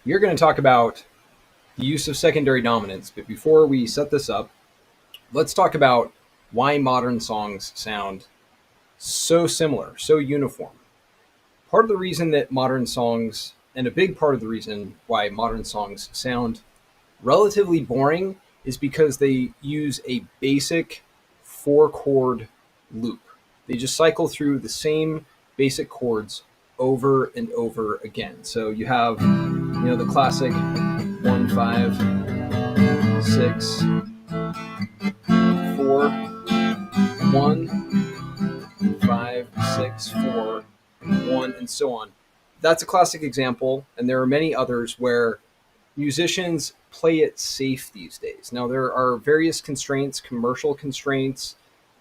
We are going to talk about the use of secondary dominants, but before we set this up, let's talk about why modern songs sound so similar, so uniform. Part of the reason that modern songs, and a big part of the reason why modern songs sound relatively boring, is because they use a basic four chord loop. They just cycle through the same basic chords over and over again. So you have, the classic 1 5 6 4 1 5 6 4 1 and so on. That's a classic example, and there are many others where musicians play it safe these days. Now, there are various constraints, commercial constraints.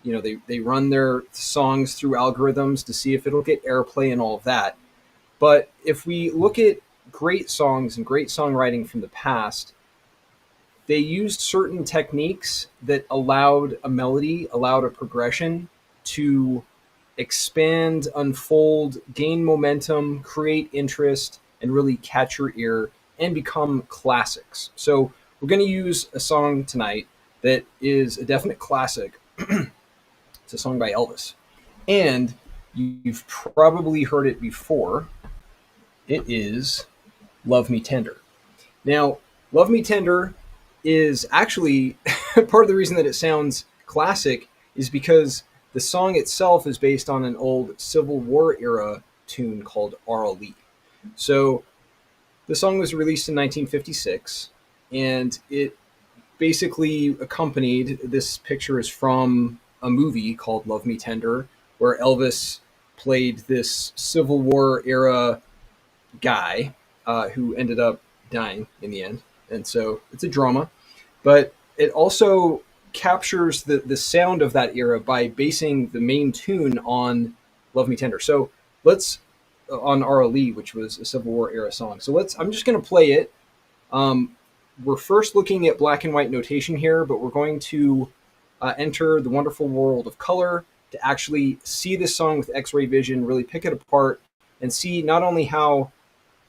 They run their songs through algorithms to see if it'll get airplay and all of that. But if we look at great songs and great songwriting from the past, they used certain techniques that allowed a melody, allowed a progression to expand, unfold, gain momentum, create interest, and really catch your ear and become classics. So we're going to use a song tonight that is a definite classic. It's a song by Elvis. And you've probably heard it before. It is Love Me Tender. Now, Love Me Tender is actually part of the reason that it sounds classic is because the song itself is based on an old Civil War era tune called R.L.E. So the song was released in 1956, and it basically accompanied, this picture is from a movie called Love Me Tender, where Elvis played this Civil War era guy who ended up dying in the end. And so it's a drama, but it also captures the sound of that era by basing the main tune on Love Me Tender. So let's, on R.L.E., which was a Civil War era song. So I'm just going to play it. We're first looking at black and white notation here, but we're going to enter the wonderful world of color to actually see this song with X-ray vision, really pick it apart, and see not only how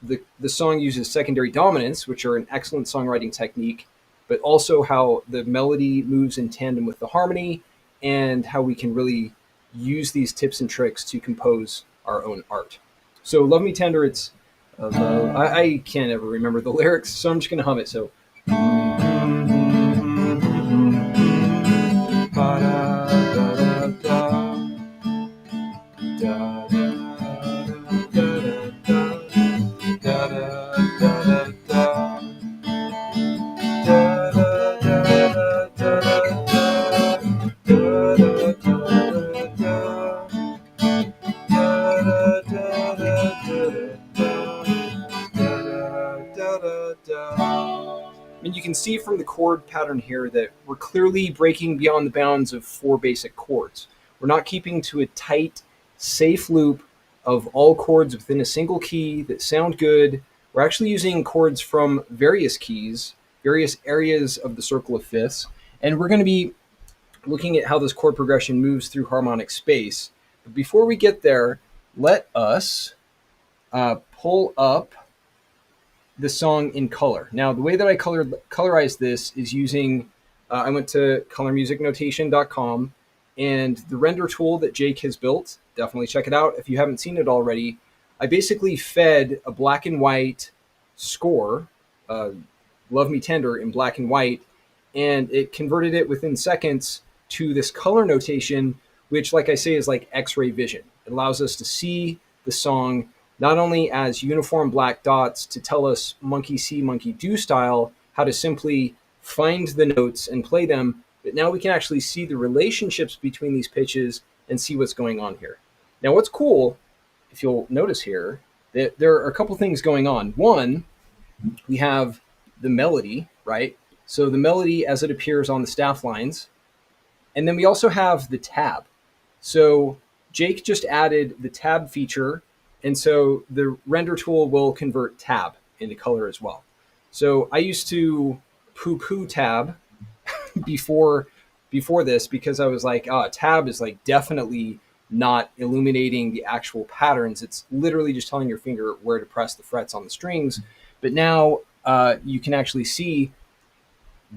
the song uses secondary dominants, which are an excellent songwriting technique, but also how the melody moves in tandem with the harmony, and how we can really use these tips and tricks to compose our own art. So Love Me Tender, it's I can't ever remember the lyrics, so I'm just going to hum it. So and you can see from the chord pattern here that we're clearly breaking beyond the bounds of four basic chords. We're not keeping to a tight, safe loop of all chords within a single key that sound good. We're actually using chords from various keys, various areas of the circle of fifths, and we're going to be looking at how this chord progression moves through harmonic space. But before we get there, let us pull up the song in color. Now, the way that I colorize this is using, I went to colormusicnotation.com, and the render tool that Jake has built, definitely check it out if you haven't seen it already. I basically fed a black and white score, Love Me Tender in black and white, and it converted it within seconds to this color notation, which, like I say, is like X-ray vision. It allows us to see the song not only as uniform black dots to tell us monkey see, monkey do style, how to simply find the notes and play them, but now we can actually see the relationships between these pitches and see what's going on here. Now, what's cool, if you'll notice here, that there are a couple things going on. One, we have the melody, right? So the melody as it appears on the staff lines. And then we also have the tab. So Jake just added the tab feature, and so the render tool will convert tab into color as well. So I used to poo-poo tab before this because I was like, tab is like definitely not illuminating the actual patterns. It's literally just telling your finger where to press the frets on the strings. But now you can actually see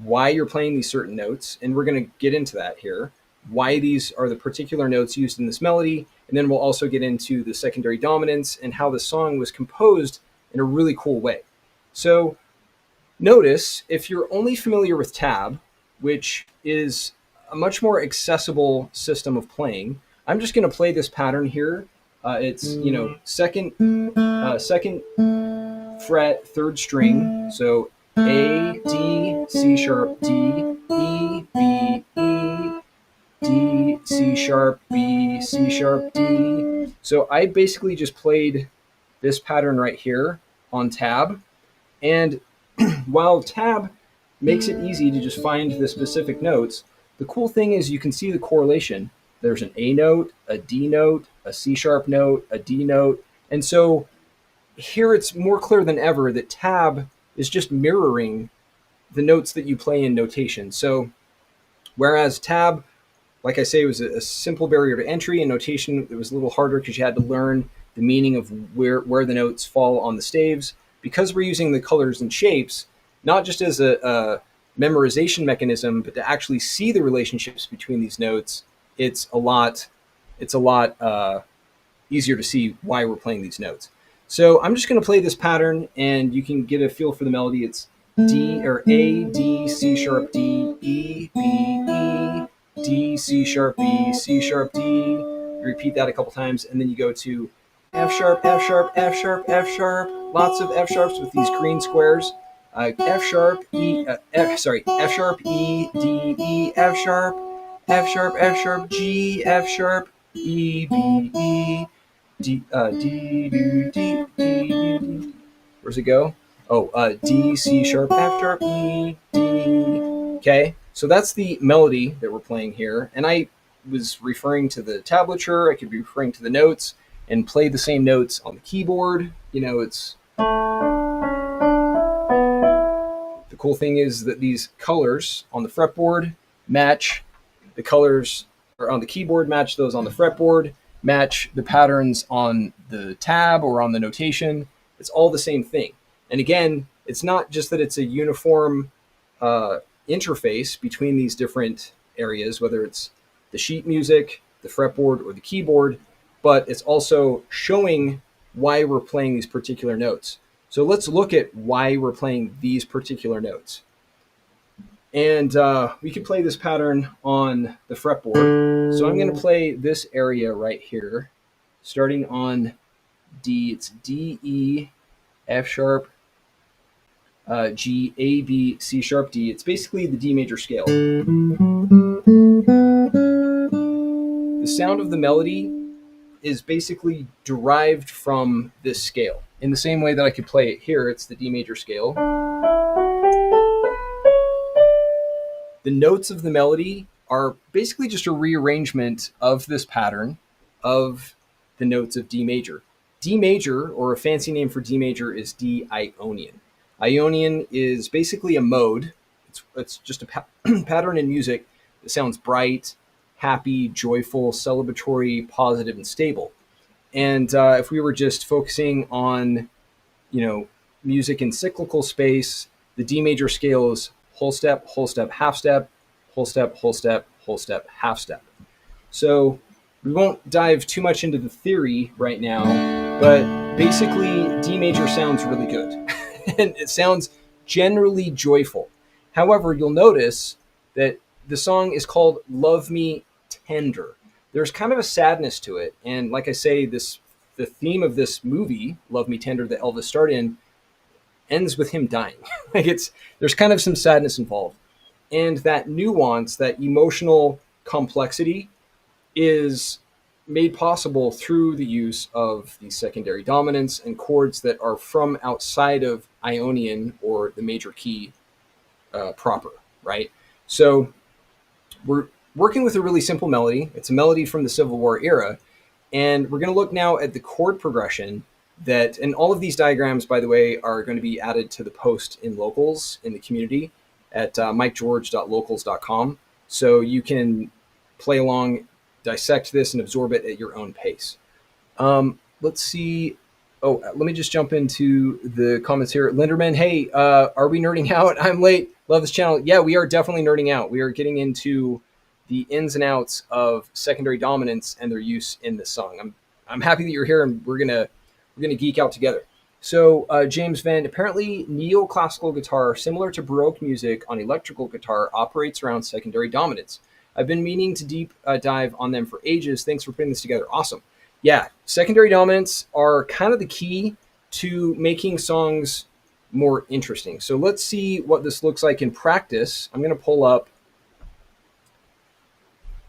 why you're playing these certain notes, and we're going to get into that here, why these are the particular notes used in this melody, and then we'll also get into the secondary dominants and how the song was composed in a really cool way. So notice, if you're only familiar with tab, which is a much more accessible system of playing, I'm just going to play this pattern here. It's second fret, third string. So A, D, C sharp, D, E, B, E, D, C sharp, B, C sharp, D. So I basically just played this pattern right here on tab. And while tab makes it easy to just find the specific notes, the cool thing is you can see the correlation. There's an A note, a D note, a C sharp note, a D note. And so here it's more clear than ever that tab is just mirroring the notes that you play in notation. So whereas tab, like I say, was a simple barrier to entry, in notation it was a little harder because you had to learn the meaning of where the notes fall on the staves. Because we're using the colors and shapes, not just as a memorization mechanism, but to actually see the relationships between these notes, it's a lot easier to see why we're playing these notes. So I'm just going to play this pattern, and you can get a feel for the melody. It's D or A, D, C sharp, D, E, B, E, D, C sharp, B, C sharp, D. You repeat that a couple times, and then you go to F sharp, F sharp, F sharp, F sharp. Lots of F sharps with these green squares. F sharp, F sharp, E, D, E, F sharp, F sharp, F sharp, G, F sharp, E, B, E, D, D, D, D, D, D. Where's it go? Oh, D, C sharp, F sharp, E, D. Okay, so that's the melody that we're playing here. And I was referring to the tablature. I could be referring to the notes and play the same notes on the keyboard. It's the cool thing is that these colors on the fretboard match the colors or on the keyboard, match those on the fretboard, match the patterns on the tab or on the notation. It's all the same thing. And again, it's not just that it's a uniform interface between these different areas, whether it's the sheet music, the fretboard, or the keyboard, but it's also showing why we're playing these particular notes. So let's look at why we're playing these particular notes. And we can play this pattern on the fretboard. So I'm going to play this area right here, starting on D. It's D, E, F sharp, G, A, B, C sharp, D. It's basically the D major scale. The sound of the melody is basically derived from this scale. In the same way that I could play it here, it's the D major scale. The notes of the melody are basically just a rearrangement of this pattern of the notes of D major. D major, or a fancy name for D major, is D Ionian. Ionian is basically a mode. It's just a pattern in music that sounds bright, happy, joyful, celebratory, positive, and stable. And if we were just focusing on, music in cyclical space, the D major scale is whole step, half step, whole step, whole step, whole step, half step. So we won't dive too much into the theory right now, but basically D major sounds really good. And it sounds generally joyful. However, you'll notice that the song is called Love Me Tender. There's kind of a sadness to it. And like I say, the theme of this movie, Love Me Tender, that Elvis starred in, ends with him dying. There's kind of some sadness involved. And that nuance, that emotional complexity is made possible through the use of these secondary dominants and chords that are from outside of Ionian or the major key proper, right? So we're working with a really simple melody. It's a melody from the Civil War era. And we're going to look now at the chord progression and all of these diagrams, by the way, are going to be added to the post in Locals in the community at mikegeorge.locals.com. So you can play along, dissect this, and absorb it at your own pace. Let's see. Oh, let me just jump into the comments here. Linderman, hey, are we nerding out? I'm late. Love this channel. Yeah, we are definitely nerding out. We are getting into the ins and outs of secondary dominants and their use in this song. I'm happy that you're here, and we're gonna geek out together. So James Venn, apparently neoclassical guitar, similar to Baroque music on electrical guitar, operates around secondary dominants. I've been meaning to deep dive on them for ages. Thanks for putting this together. Awesome. Yeah, secondary dominants are kind of the key to making songs more interesting. So let's see what this looks like in practice. I'm going to pull up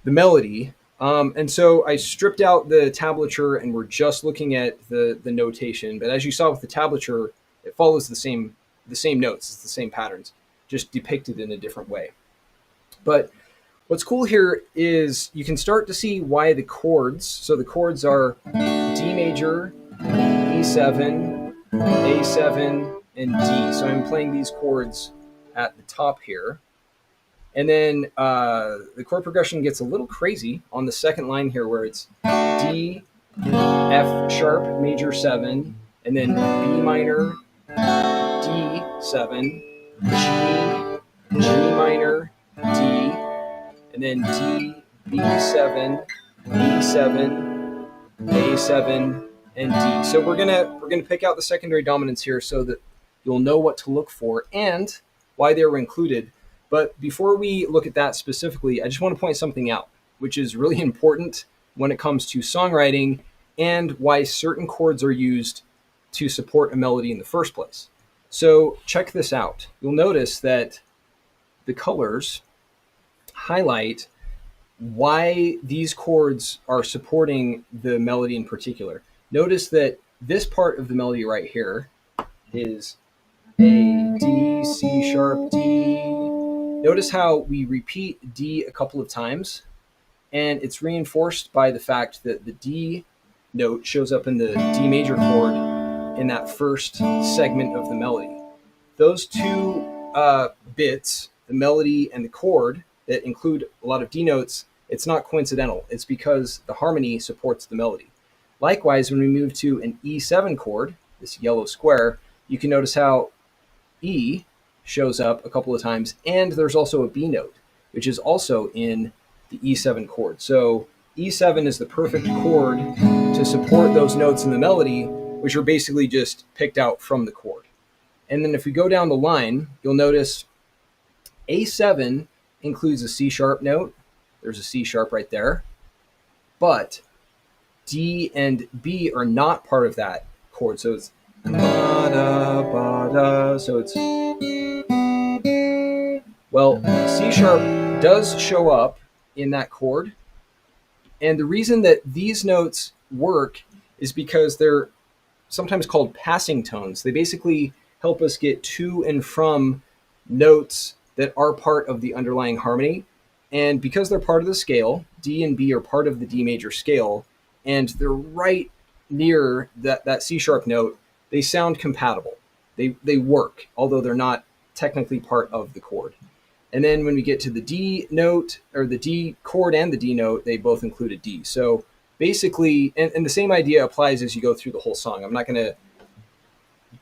the melody. And so I stripped out the tablature and we're just looking at the notation. But as you saw with the tablature, it follows the same notes, it's the same patterns, just depicted in a different way. But what's cool here is you can start to see why the chords. So the chords are D major, E7, A7, and D. So I'm playing these chords at the top here. And then the chord progression gets a little crazy on the second line here where it's D, F sharp, major 7, and then B minor, D7, G minor, D, and then D, B7, E7, A7, and D. So we're gonna pick out the secondary dominants here so that you'll know what to look for and why they were included. But before we look at that specifically, I just want to point something out, which is really important when it comes to songwriting and why certain chords are used to support a melody in the first place. So check this out. You'll notice that the colors highlight why these chords are supporting the melody in particular. Notice that this part of the melody right here is A, D, C sharp, D. Notice how we repeat D a couple of times, and it's reinforced by the fact that the D note shows up in the D major chord in that first segment of the melody. Those two bits, the melody and the chord, that include a lot of D notes, it's not coincidental. It's because the harmony supports the melody. Likewise, when we move to an E7 chord, this yellow square, you can notice how E shows up a couple of times, and there's also a B note, which is also in the E7 chord. So E7 is the perfect chord to support those notes in the melody, which are basically just picked out from the chord. And then if we go down the line, you'll notice A7 includes a C sharp note. There's a C sharp right there. But D and B are not part of that chord. So it's ba-da, ba-da. So it's, well, C sharp does show up in that chord. And the reason that these notes work is because they're sometimes called passing tones. They basically help us get to and from notes that are part of the underlying harmony. And because they're part of the scale, D and B are part of the D major scale, and they're right near that C sharp note, they sound compatible. They work, although they're not technically part of the chord. And then when we get to the D note, or the D chord and the D note, they both include a D. So basically, and the same idea applies as you go through the whole song. I'm not going to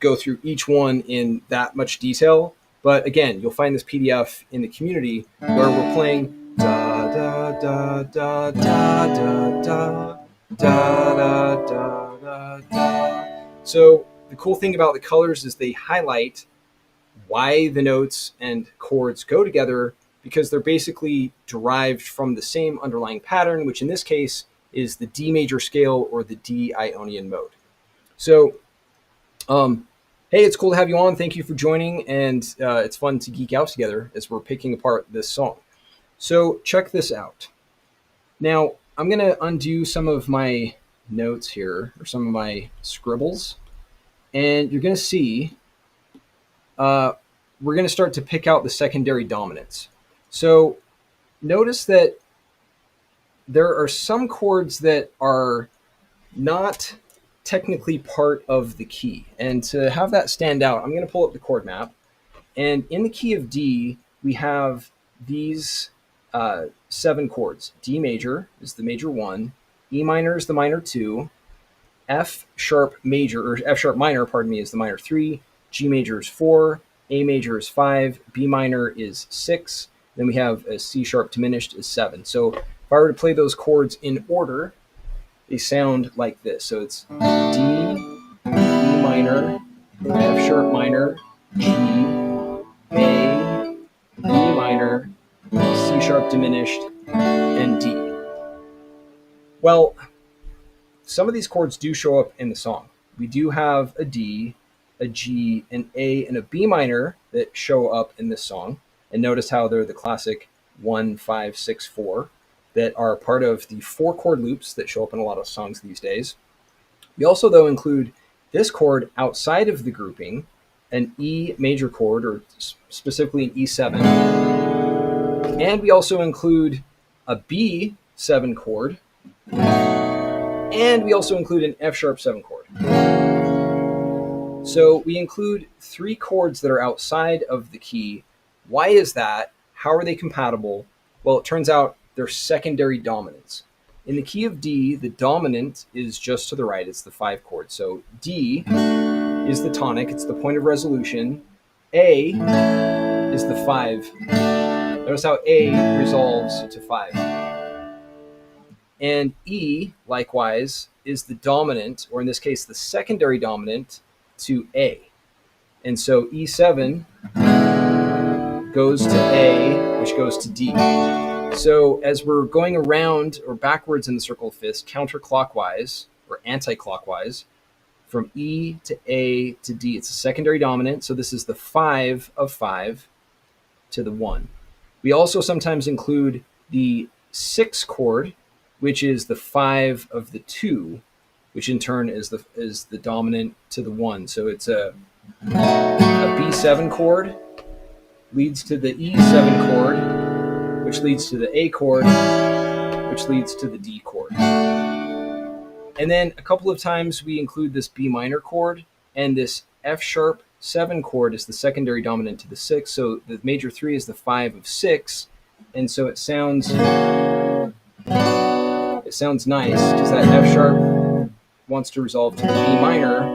go through each one in that much detail, but again, you'll find this PDF in the community where we're playing da da da da da da da da da da da. So the cool thing about the colors is they highlight why the notes and chords go together, because they're basically derived from the same underlying pattern, which in this case is the D major scale or the D Ionian mode. So, hey, it's cool to have you on. Thank you for joining, and it's fun to geek out together as we're picking apart this song. So check this out. Now, I'm going to undo some of my notes here, or some of my scribbles, and you're going to see we're going to start to pick out the secondary dominants. So notice that there are some chords that are not technically part of the key. And to have that stand out, I'm going to pull up the chord map. And in the key of D, we have these 7 chords. D major is the major 1, E minor is the minor 2, F sharp major, or F sharp minor, pardon me, is the minor 3, G major is 4, A major is 5, B minor is 6, then we have a C sharp diminished is 7. So if I were to play those chords in order, they sound like this. So it's D, E minor, F sharp minor, G, A, B minor, C sharp diminished, and D. Well, some of these chords do show up in the song. We do have a D, a G, an A, and a B minor that show up in this song. And notice how they're the classic 1, 5, 6, 4 that are part of the 4 chord loops that show up in a lot of songs these days. We also, though, include this chord outside of the grouping, an E major chord, or specifically an E7. And we also include a B7 chord, and we also include an F sharp 7 chord. So we include 3 chords that are outside of the key. Why is that? How are they compatible? Well, it turns out they're secondary dominants. In the key of D, the dominant is just to the right. It's the 5 chord. So D is the tonic. It's the point of resolution. A is the 5. Notice how A resolves to 5. And E, likewise, is the dominant, or in this case, the secondary dominant to A. And so E7 goes to A, which goes to D. So as we're going around or backwards in the circle of fifths, counterclockwise or anti-clockwise, from E to A to D, it's a secondary dominant. So this is the 5 of 5 to the 1. We also sometimes include the 6 chord, which is the 5 of the 2, which in turn is the dominant to the 1. So it's a B7 chord leads to the E7 chord, which leads to the A chord, which leads to the D chord. And then a couple of times we include this B minor chord, and this F sharp 7 chord is the secondary dominant to the 6. So the major 3 is the 5 of 6, and so it sounds nice because that F sharp wants to resolve to the B minor,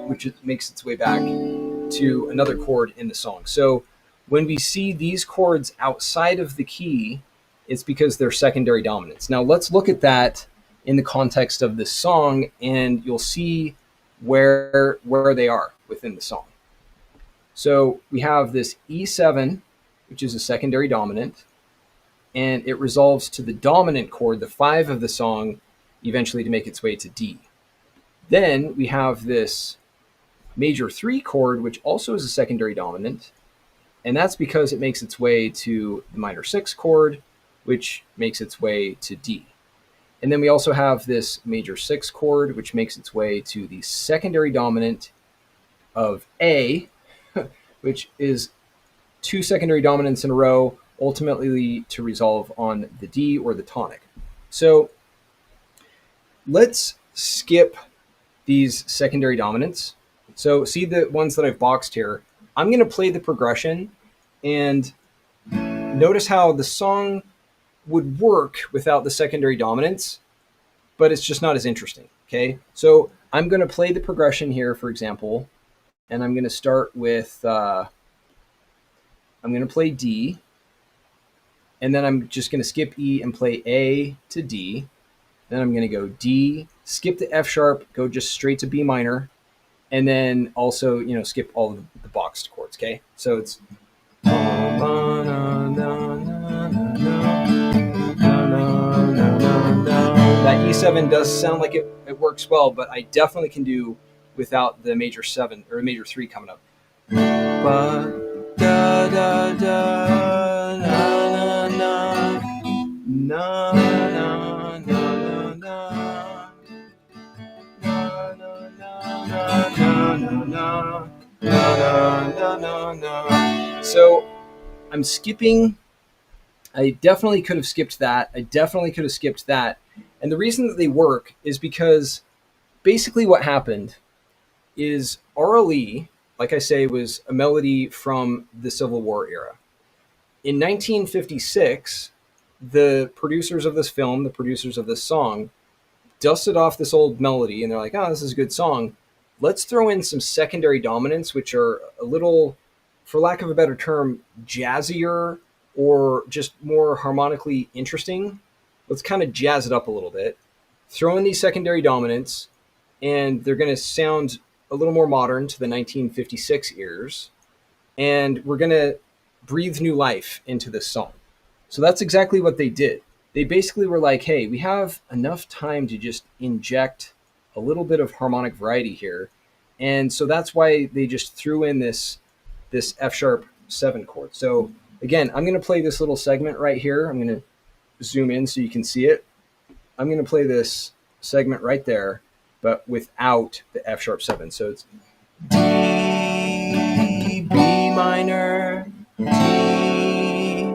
which makes its way back to another chord in the song. So when we see these chords outside of the key, it's because they're secondary dominants. Now let's look at that in the context of this song, and you'll see where they are within the song. So we have this E7, which is a secondary dominant, and it resolves to the dominant chord, the 5 of the song, eventually to make its way to D. Then we have this major 3 chord, which also is a secondary dominant, and that's because it makes its way to the minor 6 chord, which makes its way to D. And then we also have this major 6 chord, which makes its way to the secondary dominant of A, which is 2 secondary dominants in a row, ultimately to resolve on the D or the tonic. So let's skip these secondary dominants. So see the ones that I've boxed here. I'm going to play the progression, and notice how the song would work without the secondary dominants, but it's just not as interesting. Okay, so I'm going to play the progression here, for example, and I'm going to start with, I'm going to play D, and then I'm just going to skip E and play A to D. Then I'm going to go D, skip the F sharp, go just straight to B minor, and then also, skip all of the boxed chords. Okay, so it's that E7 does sound like it works well, but I definitely can do without the major 7 or major 3 coming up. Ba, da, da, da, na, na, na, na, na, na, na. So I'm skipping. I definitely could have skipped that. And the reason that they work is because basically what happened is RLE, like I say, was a melody from the Civil War era. In 1956, the producers of this film, the producers of this song, dusted off this old melody and they're like, oh, this is a good song. Let's throw in some secondary dominants, which are a little, for lack of a better term, jazzier or just more harmonically interesting. Let's kind of jazz it up a little bit. Throw in these secondary dominants, and they're going to sound a little more modern to the 1956 ears. And we're going to breathe new life into this song. So that's exactly what they did. They basically were like, hey, we have enough time to just inject a little bit of harmonic variety here. And so that's why they just threw in this F sharp 7 chord. So again, I'm going to play this little segment right here. I'm going to zoom in so you can see it. I'm going to play this segment right there, but without the F sharp 7. So it's D, B minor, D.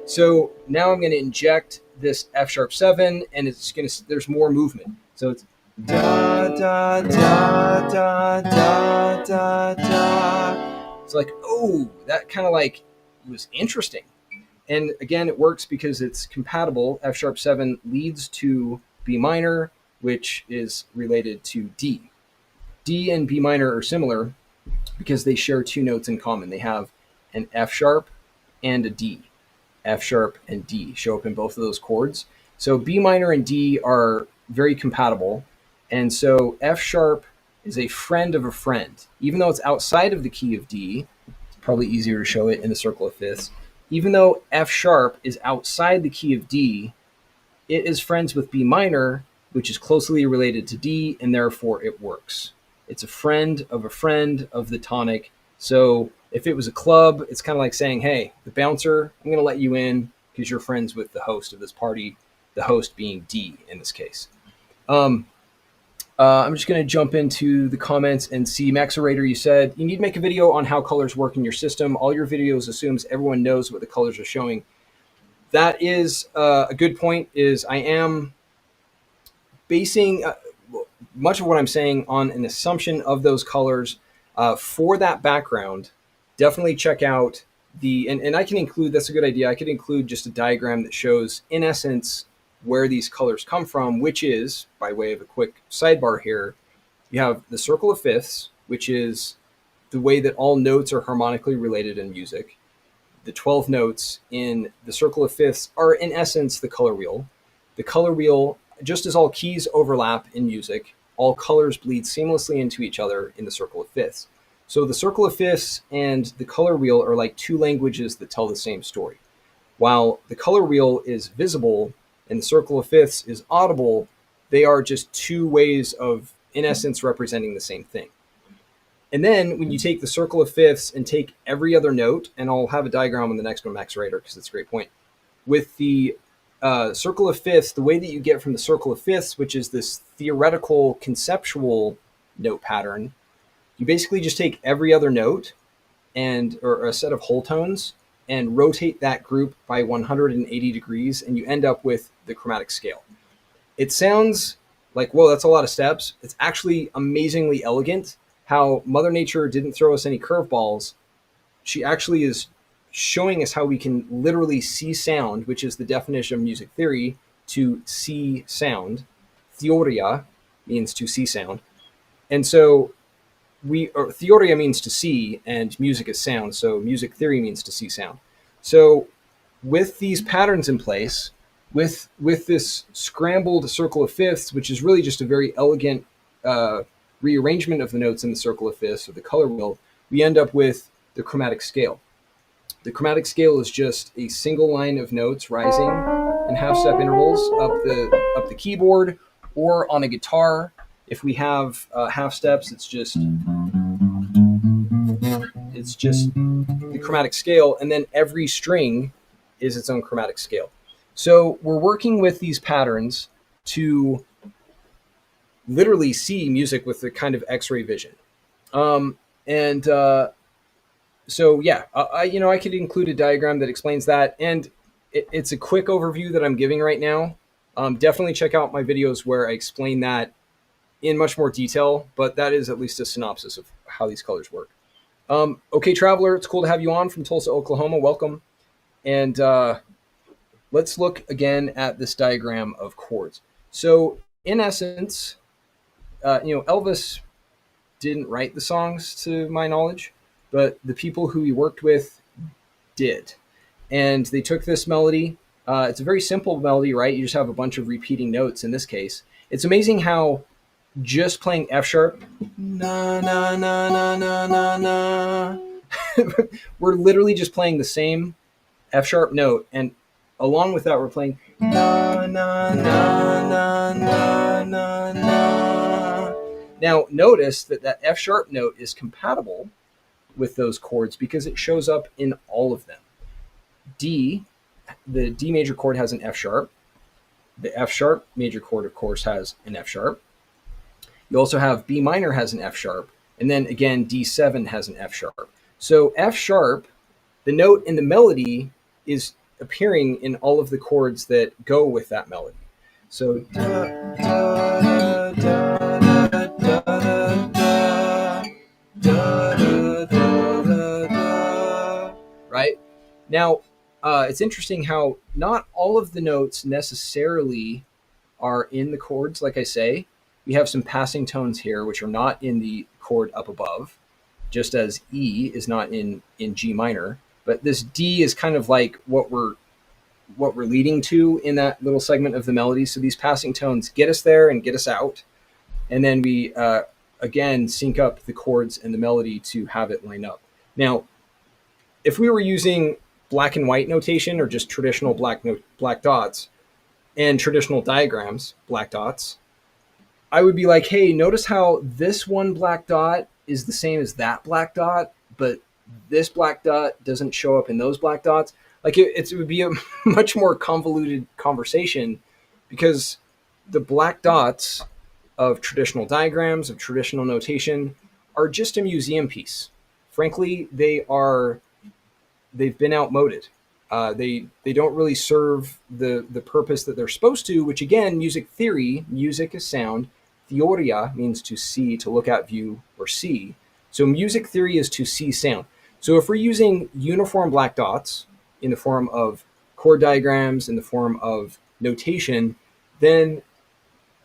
So now I'm going to inject this F sharp 7, and it's going to, there's more movement. So it's da, da, da, da, da, da, da. It's like, oh, that kind of like was interesting. And again, it works because it's compatible. F sharp 7 leads to B minor, which is related to D. D and B minor are similar because they share 2 notes in common. They have an F sharp and a D. F sharp and D show up in both of those chords. So B minor and D are very compatible. And so F sharp is a friend of a friend. Even though it's outside of the key of D, it's probably easier to show it in the circle of fifths. Even though F sharp is outside the key of D, it is friends with B minor, which is closely related to D, and therefore it works. It's a friend of the tonic. So if it was a club, it's kind of like saying, hey, the bouncer, I'm going to let you in because you're friends with the host of this party, the host being D in this case. I'm just going to jump into the comments and see Maxerator, you said, you need to make a video on how colors work in your system. All your videos assumes everyone knows what the colors are showing. That is a good point, is I am basing much of what I'm saying on an assumption of those colors. For that background, definitely check out and I can include, that's a good idea, I could include just a diagram that shows, in essence, where these colors come from, which is, by way of a quick sidebar here, you have the circle of fifths, which is the way that all notes are harmonically related in music. The 12 notes in the circle of fifths are, in essence, the color wheel. The color wheel, just as all keys overlap in music, all colors bleed seamlessly into each other in the circle of fifths. So the circle of fifths and the color wheel are like 2 languages that tell the same story. While the color wheel is visible and the circle of fifths is audible, they are just 2 ways of, in essence, representing the same thing. And then when you take the circle of fifths and take every other note, and I'll have a diagram on the next one, Maxerator, because it's a great point. With the circle of fifths, the way that you get from the circle of fifths, which is this theoretical, conceptual note pattern, you basically just take every other note or a set of whole tones and rotate that group by 180 degrees, and you end up with the chromatic scale. It sounds like, whoa, that's a lot of steps. It's actually amazingly elegant how Mother Nature didn't throw us any curveballs. She actually is showing us how we can literally see sound, which is the definition of music theory, to see sound. Theoria means to see sound. And so theoria means to see, and music is sound. So music theory means to see sound. So with these patterns in place, with this scrambled circle of fifths, which is really just a very elegant rearrangement of the notes in the circle of fifths or the color wheel, we end up with the chromatic scale. The chromatic scale is just a single line of notes rising in half-step intervals up the keyboard, or on a guitar. If we have half steps, it's just the chromatic scale, and then every string is its own chromatic scale. So we're working with these patterns to literally see music with the kind of X-ray vision. So yeah, I could include a diagram that explains that, and it's a quick overview that I'm giving right now. Definitely check out my videos where I explain that in much more detail, but that is at least a synopsis of how these colors work. Okay, Traveler, it's cool to have you on from Tulsa, Oklahoma. Welcome. And let's look again at this diagram of chords. So in essence, Elvis didn't write the songs to my knowledge, but the people who he worked with did. And they took this melody. It's a very simple melody, right? You just have a bunch of repeating notes in this case. It's amazing how just playing F sharp, na na na na na na na, we're literally just playing the same F sharp note, and along with that, we're playing na na na na na na na. Now, notice that that F sharp note is compatible with those chords because it shows up in all of them. D, the D major chord has an F sharp. The F sharp major chord, of course, has an F sharp. You also have B minor has an F sharp, and then again, D7 has an F sharp. So F sharp, the note in the melody, is appearing in all of the chords that go with that melody. So da, da, da, da, da, da, da, da, da, da, right? Now, it's interesting how not all of the notes necessarily are in the chords, like I say. We have some passing tones here, which are not in the chord up above, just as E is not in G minor. But this D is kind of like what we're leading to in that little segment of the melody. So these passing tones get us there and get us out. And then we, again, sync up the chords and the melody to have it line up. Now, if we were using black and white notation or just traditional black dots and traditional diagrams, black dots, I would be like, hey, notice how this one black dot is the same as that black dot, but this black dot doesn't show up in those black dots. Like it would be a much more convoluted conversation because the black dots of traditional diagrams, of traditional notation, are just a museum piece. Frankly, they've been outmoded. They don't really serve the purpose that they're supposed to, which again, music theory, music is sound. Theoria means to see, to look at, view, or see. So music theory is to see sound. So if we're using uniform black dots in the form of chord diagrams, in the form of notation, then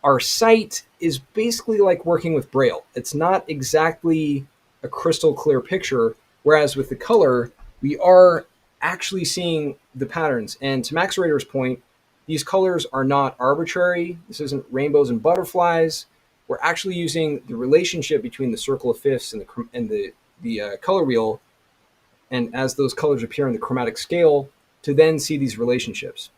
our sight is basically like working with Braille. It's not exactly a crystal clear picture, whereas with the color, we are actually seeing the patterns. And to Max Rader's point, these colors are not arbitrary. This isn't rainbows and butterflies. We're actually using the relationship between the circle of fifths and the color wheel, and as those colors appear in the chromatic scale, to then see these relationships.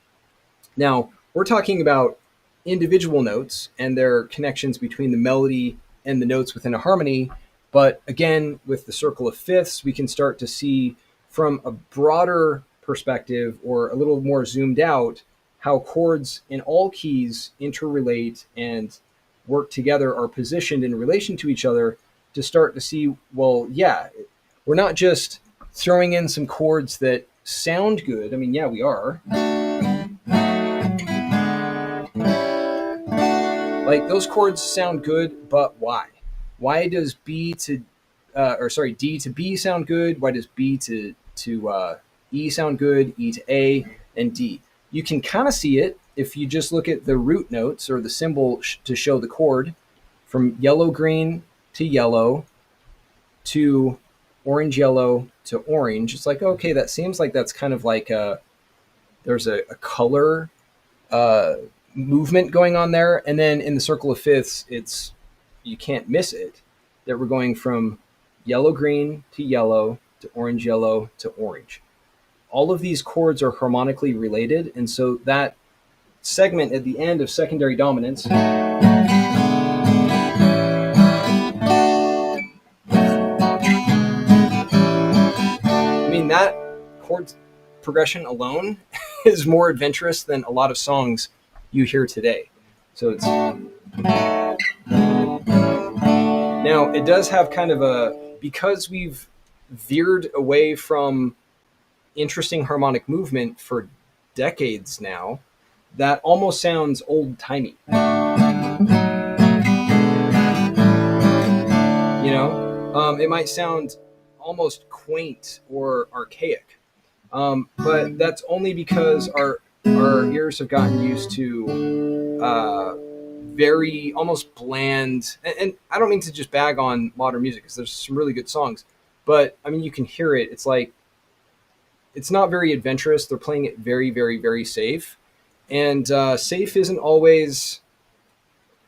Now, we're talking about individual notes and their connections between the melody and the notes within a harmony. But again, with the circle of fifths, we can start to see from a broader perspective or a little more zoomed out how chords in all keys interrelate and work together, are positioned in relation to each other, to start to see, well, yeah, we're not just throwing in some chords that sound good. I mean, yeah, we are. Like those chords sound good, but why? Why does D to B sound good? Why does B to E sound good? E to A and D. You can kind of see it if you just look at the root notes or the symbol to show the chord, from yellow green to yellow to orange yellow to orange. It's like, okay, that seems like that's kind of like there's a color movement going on there. And then in the circle of fifths, you can't miss it, that we're going from yellow green to yellow to yellow to orange. All of these chords are harmonically related, and so that segment at the end of secondary dominance that chord progression alone is more adventurous than a lot of songs you hear today. So it's now it does have kind of because we've veered away from interesting harmonic movement for decades now, that almost sounds old-timey. It might sound almost quaint or archaic, but that's only because our ears have gotten used to very almost bland. And I don't mean to just bag on modern music, because there's some really good songs, but I mean, you can hear it. It's like, it's not very adventurous. They're playing it very, very, very safe. And safe isn't always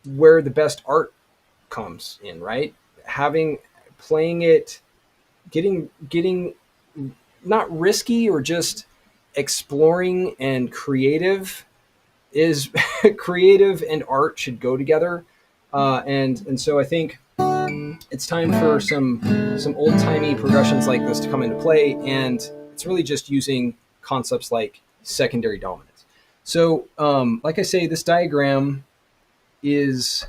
where the best art comes in, right? Playing it, getting not risky, or just exploring and creative is creative and art should go together. And so I think it's time for some old timey progressions like this to come into play, and it's really just using concepts like secondary dominance. So, like I say, this diagram is,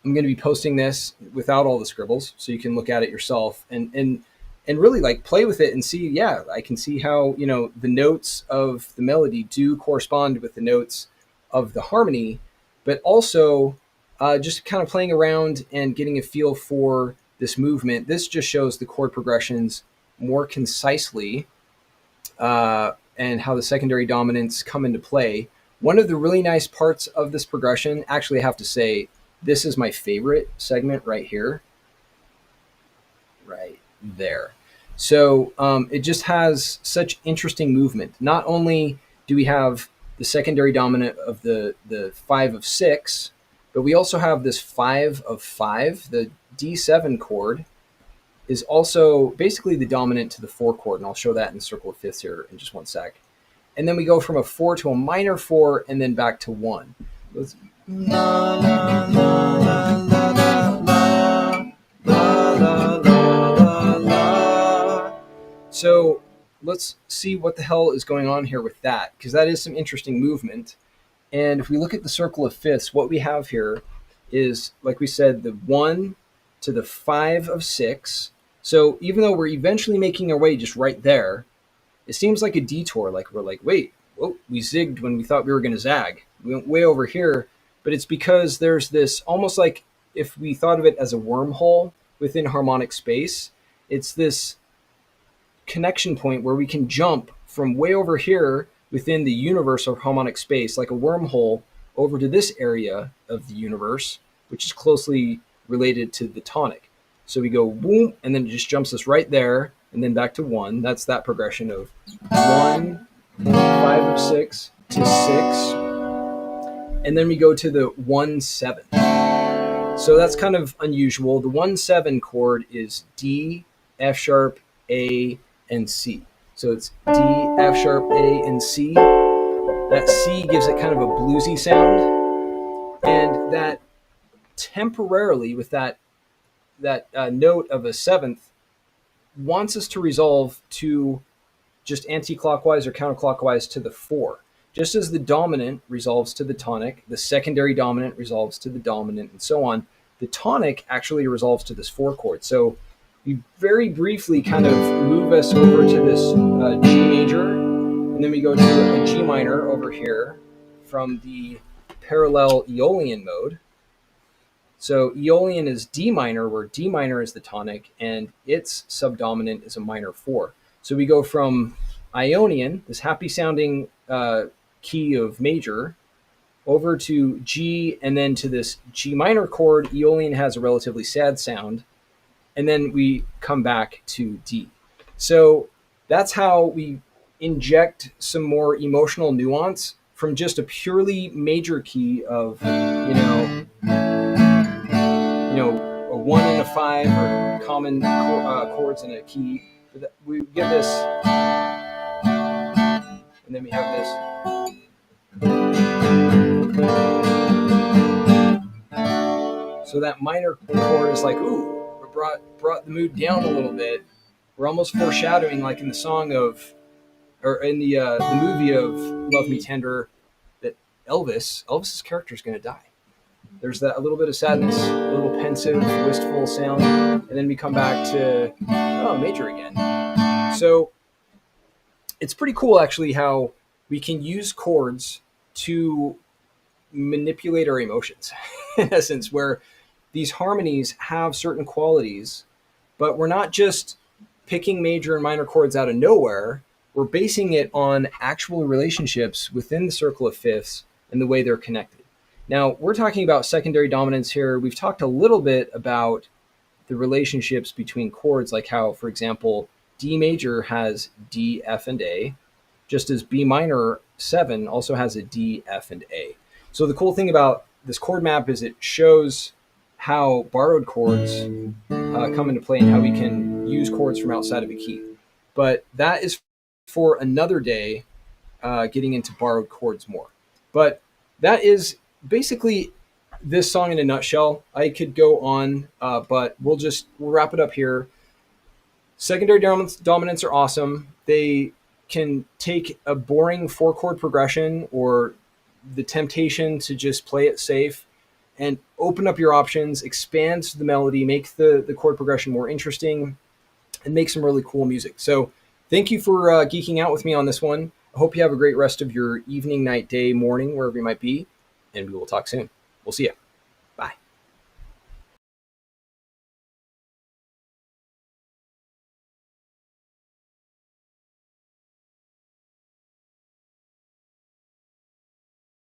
I'm going to be posting this without all the scribbles, so you can look at it yourself and really like play with it and see. Yeah, I can see how, you know, the notes of the melody do correspond with the notes of the harmony, but also just kind of playing around and getting a feel for this movement. This just shows the chord progressions more concisely, and how the secondary dominants come into play. One of the really nice parts of this progression, actually I have to say, this is my favorite segment right here, right there. So it just has such interesting movement. Not only do we have the secondary dominant of the 5 of 6, but we also have this 5 of 5. The D7 chord is also basically the dominant to the 4 chord, and I'll show that in the circle of fifths here in just one sec. And then we go from a 4 to a minor 4, and then back to 1. Let's, la, la, la, la, la, la, la, la, la, la. So let's see what the hell is going on here with that, because that is some interesting movement. And if we look at the circle of fifths, what we have here is, like we said, the 1 to the 5 of 6. So even though we're eventually making our way just right there, it seems like a detour. Like we're like, wait, whoa, we zigged when we thought we were going to zag. We went way over here, but it's because there's this, almost like if we thought of it as a wormhole within harmonic space, it's this connection point where we can jump from way over here within the universe of harmonic space, like a wormhole, over to this area of the universe, which is closely related to the tonic. So we go boom, and then it just jumps us right there, and then back to 1. That's that progression of 1, 5 of 6 to 6, and then we go to the 1-7. So that's kind of unusual. The 1-7 chord is D, F sharp, A, and C. So it's D, F sharp, A, and C. That C gives it kind of a bluesy sound, and that temporarily, with that note of a 7th, wants us to resolve to just anti-clockwise or counterclockwise to the 4. Just as the dominant resolves to the tonic, the secondary dominant resolves to the dominant, and so on, the tonic actually resolves to this 4 chord. So we very briefly kind of move us over to this G major, and then we go to a G minor over here from the parallel Aeolian mode. So Aeolian is D minor, where D minor is the tonic, and its subdominant is a minor 4. So we go from Ionian, this happy sounding key of major, over to G, and then to this G minor chord. Aeolian has a relatively sad sound, and then we come back to D. So that's how we inject some more emotional nuance from just a purely major key of, a 1 and a 5 are common chords in a key. We get this, and then we have this. So that minor chord is like, ooh, we brought the mood down a little bit. We're almost foreshadowing, like in the song of, or in the movie of Love Me Tender, that Elvis's character is going to die. There's that a little bit of sadness, a little pensive, wistful sound, and then we come back to major again. So it's pretty cool, actually, how we can use chords to manipulate our emotions, in essence, where these harmonies have certain qualities, but we're not just picking major and minor chords out of nowhere. We're basing it on actual relationships within the circle of fifths and the way they're connected. Now, we're talking about secondary dominance here. We've talked a little bit about the relationships between chords, like how, for example, D major has D, F, and A, just as B minor 7 also has a D, F, and A. So the cool thing about this chord map is it shows how borrowed chords come into play and how we can use chords from outside of a key. But that is for another day, getting into borrowed chords more. But that is basically this song in a nutshell. I could go on, but we'll wrap it up here. Secondary dominants are awesome. They can take a boring 4-chord progression or the temptation to just play it safe and open up your options, expand the melody, make the chord progression more interesting, and make some really cool music. So thank you for geeking out with me on this one. I hope you have a great rest of your evening, night, day, morning, wherever you might be, and we will talk soon. We'll see you.